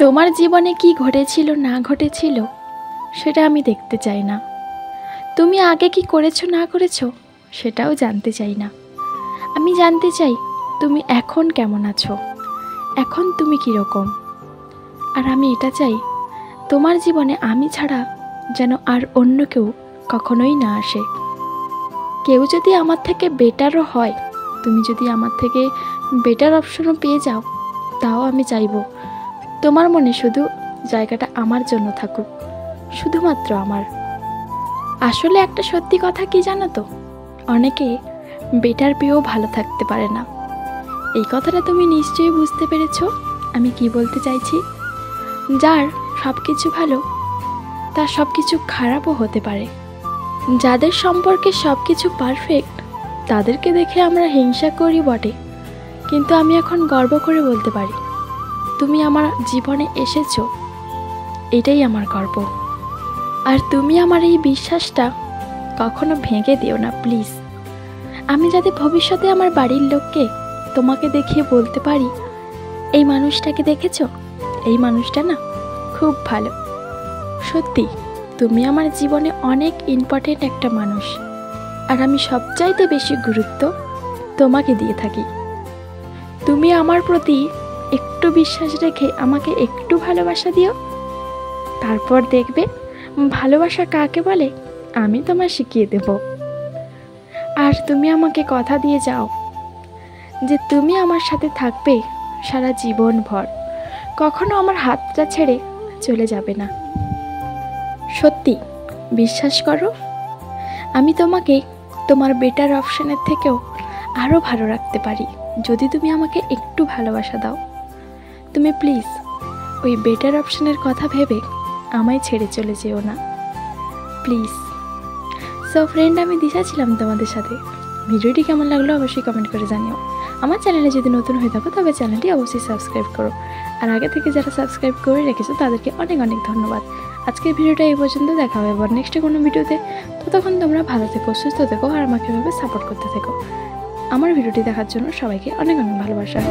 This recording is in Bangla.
তোমার জীবনে কি ঘটেছিল না ঘটেছিল সেটা আমি দেখতে চাই না। তুমি আগে কি করেছো না করেছো সেটাও জানতে চাই না। আমি জানতে চাই তুমি এখন কেমন আছো, এখন তুমি কীরকম। আর আমি এটা চাই তোমার জীবনে আমি ছাড়া যেন আর অন্য কেউ কখনোই না আসে। কেউ যদি আমার থেকে বেটারও হয়, তুমি যদি আমার থেকে বেটার অপশনও পেয়ে যাও, তাও আমি চাইবো তোমার মনে শুধু জায়গাটা আমার জন্য থাকুক, শুধুমাত্র আমার। আসলে একটা সত্যি কথা কি জানো তো, অনেকে বেটার পেয়েও ভালো থাকতে পারে না। এই কথাটা তুমি নিশ্চয়ই বুঝতে পেরেছো আমি কি বলতে চাইছি। যার সব কিছু ভালো তার সব কিছু খারাপও হতে পারে। যাদের সম্পর্কে সব কিছু পারফেক্ট তাদেরকে দেখে আমরা হিংসা করি বটে, কিন্তু আমি এখন গর্ব করে বলতে পারি তুমি আমার জীবনে এসেছো, এটাই আমার গর্ব। আর তুমি আমার এই বিশ্বাসটা কখনো ভেঙে দিও না প্লিজ। আমি যাতে ভবিষ্যতে আমার বাড়ির লোককে তোমাকে দেখিয়ে বলতে পারি এই মানুষটাকে দেখেছো, এই মানুষটা না খুব ভালো। সত্যি তুমি আমার জীবনে অনেক ইম্পর্টেন্ট একটা মানুষ, আর আমি সবচাইতে বেশি গুরুত্ব তোমাকে দিয়ে থাকি। তুমি আমার প্রতি একটু বিশ্বাস রেখে আমাকে একটু ভালোবাসা দিও, তারপর দেখবে ভালোবাসা কাকে বলে আমি তোমায় শিখিয়ে দেব। আর তুমি আমাকে কথা দিয়ে যাও যে তুমি আমার সাথে থাকবে সারা জীবন ভর, কখনো আমার হাতটা ছেড়ে চলে যাবে না। সত্যি বিশ্বাস করো, আমি তোমাকে তোমার বেটার অপশনের থেকেও আরও ভালো রাখতে পারি যদি তুমি আমাকে একটু ভালোবাসা দাও। তুমি প্লিজ ওই বেটার অপশনের কথা ভেবে আমায় ছেড়ে চলে যেও না প্লিজ। সো ফ্রেন্ড, আমি দিশা ছিলাম তোমাদের সাথে। ভিডিওটি কেমন লাগলো অবশ্যই কমেন্ট করে জানিও। আমার চ্যানেলে যদি নতুন হয়ে থাকো তবে চ্যানেলটি অবশ্যই সাবস্ক্রাইব করো, আর আগে থেকে যারা সাবস্ক্রাইব করে রেখেছো তাদেরকে অনেক অনেক ধন্যবাদ। আজকের ভিডিওটা এই পর্যন্ত, দেখা হবে আবার নেক্সট কোনো ভিডিওতে। ততক্ষণ তোমরা ভালো থেকো, সুস্থ থেকো, আর আমাকে এভাবে সাপোর্ট করতে থেকো। আমার ভিডিওটি দেখার জন্য সবাইকে অনেক অনেক ভালোবাসা।